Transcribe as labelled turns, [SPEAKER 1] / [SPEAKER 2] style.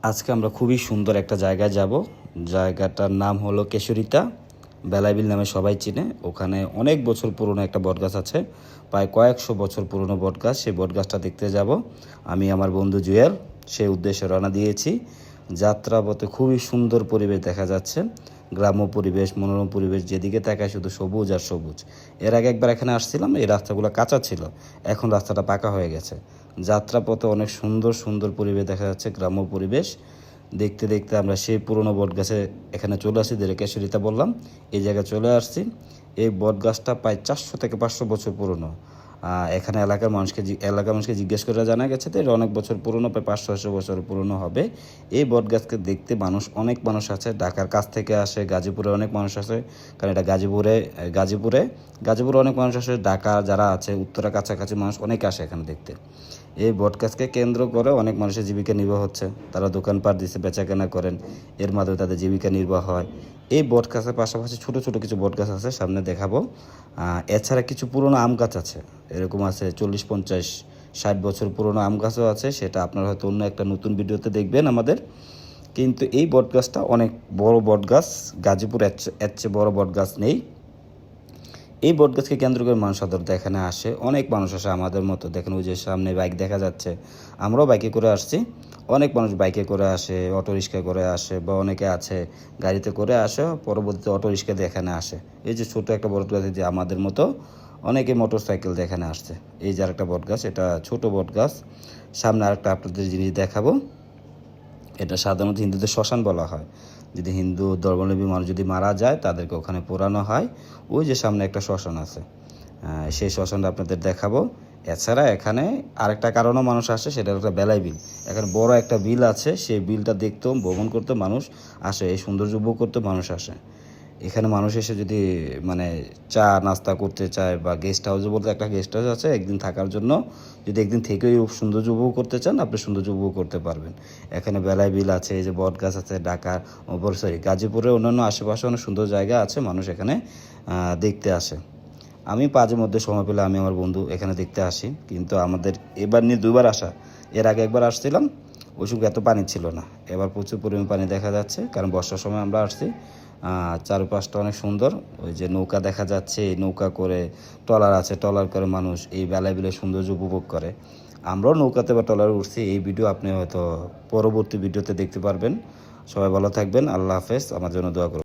[SPEAKER 1] আজকে আমরা খুবই সুন্দর একটা জায়গায় যাব। জায়গাটার নাম হলো কেশরিতা। বেলাইবিল নামে সবাই চিনে। ওখানে অনেক বছর পুরনো একটা বটগাছ আছে, প্রায় কয়েকশো বছর পুরনো বটগাছ। সেই বটগাছটা দেখতে যাব আমি, আমার বন্ধু জুয়েল। সেই উদ্দেশ্যে রওনা দিয়েছি। যাত্রাপথে খুবই সুন্দর পরিবেশ দেখা যাচ্ছে, গ্রাম্য পরিবেশ, মনোরম পরিবেশ, যেদিকে তাকায় শুধু সবুজ আর সবুজ। এর আগে একবার এখানে আসছিলাম, এই রাস্তাগুলো কাঁচা ছিল, এখন রাস্তাটা পাকা হয়ে গেছে। যাত্রাপথে অনেক সুন্দর সুন্দর পরিবেশ দেখা যাচ্ছে, গ্রাম্য পরিবেশ। দেখতে দেখতে আমরা সেই পুরনো বটগাছে এখানে চলে আসি, যেটা কেশরিতা বললাম, এই জায়গায় চলে আসছি। এই বটগাছটা প্রায় 400 থেকে 500 বছর পুরনো। এখানে এলাকার মানুষকে জিজ্ঞেস করে জানা গেছে যে এটা অনেক বছর পুরনো, প্রায় 500 বছর পুরনো হবে। এই বটগাছকে দেখতে অনেক মানুষ আছে, ঢাকার কাছ থেকে আসে, গাজীপুরে অনেক মানুষ আসে, কারণ এটা গাজীপুরে অনেক মানুষ আসে, ঢাকা যারা আছে উত্তরা কাছাকাছি মানুষ অনেক আসে এখানে দেখতে। এই বটগাছকে কেন্দ্র করে অনেক মানুষের জীবিকা নির্বাহ হচ্ছে, তারা দোকানপাট দিচ্ছে, বেচাকেনা করেন, এর মাধ্যমে তাদের জীবিকা নির্বাহ হয়। এই বটগাছের পাশাপাশি ছোটো ছোটো কিছু বটগাছ আছে, সামনে দেখাবো। এছাড়া কিছু পুরনো আম গাছ আছে, এরকম আছে 40, 50, 60 বছর পুরনো আম গাছও আছে। সেটা আপনারা হয়তো অন্য একটা নতুন ভিডিওতে দেখবেন আমাদের। কিন্তু এই বটগাছটা অনেক বড় বটগাছ, গাজীপুর এর চেয়ে বড় বটগাছ নেই। এই বটগাছকে কেন্দ্র করে মানুষ সাধারণত এখানে আসে, অনেক মানুষ আসে আমাদের মতো। দেখেন ওই যে সামনে বাইক দেখা যাচ্ছে, আমরাও বাইকে করে আসছি। অনেক মানুষ বাইকে করে আসে, অটোরিক্সা করে আসে, বা অনেকে আছে গাড়িতে করে আসে, পরবর্তীতে অটোরিক্সা দিয়ে এখানে আসে। এই যে ছোটো একটা বটগাছ, যে আমাদের মতো অনেকে মোটর সাইকেল দিয়ে এখানে আসছে। এই যে আরেকটা বটগাছ, এটা ছোট বটগাছ। সামনে আরেকটা আপনাদের জিনিস দেখাবো। এটা সাধারণত হিন্দুদের শ্মশান বলা হয়। যদি হিন্দু ধর্মাবলম্বী মানুষ যদি মারা যায়, তাদেরকে ওখানে পোড়ানো হয়। ওই যে সামনে একটা শ্মশান আছে, সেই শ্মশানটা আপনাদের দেখাবো। এছাড়া এখানে আরেকটা কারণেও মানুষ আসে, সেটা একটা বেলাই বিল। এখানে বড় একটা বিল আছে, সেই বিলটা দেখতেও, ভ্রমণ করতে মানুষ আসে, এই সৌন্দর্য উপভোগ করতে মানুষ আসে। এখানে মানুষ এসে যদি চা নাস্তা করতে চায়, বা গেস্ট হাউসে বলতে একটা গেস্ট হাউস আছে একদিন থাকার জন্য, যদি একদিন থেকেই সৌন্দর্য উপভোগ করতে চান, আপনি সৌন্দর্য উপভোগ করতে পারবেন। এখানে বেলায় বিল আছে, এই যে বট গাছ আছে। গাজীপুরে অন্যান্য আশেপাশে অনেক সুন্দর জায়গা আছে, মানুষ এখানে দেখতে আসে। আমি মাঝে মধ্যে সময় পেলে আমি আমার বন্ধু এখানে দেখতে আসি। কিন্তু আমাদের এবার নিয়ে 2বার আসা। এর আগে একবার আসছিলাম, ওই সময় এত পানি ছিল না। এবার প্রচুর পরিমাণ পানি দেখা যাচ্ছে, কারণ বর্ষার সময় আমরা আসছি। চারপাশটা অনেক সুন্দর। ওই যে নৌকা দেখা যাচ্ছে, এই নৌকা করে, ট্রলার আছে, ট্রলার করে মানুষ এই বেলায় বিলের সৌন্দর্য উপভোগ করে। আমরাও নৌকাতে বা ট্রলারে উঠছি। এই ভিডিও আপনি হয়তো পরবর্তী ভিডিওতে দেখতে পারবেন। সবাই ভালো থাকবেন। আল্লাহ হাফেজ। আমার জন্য দোয়া করুন।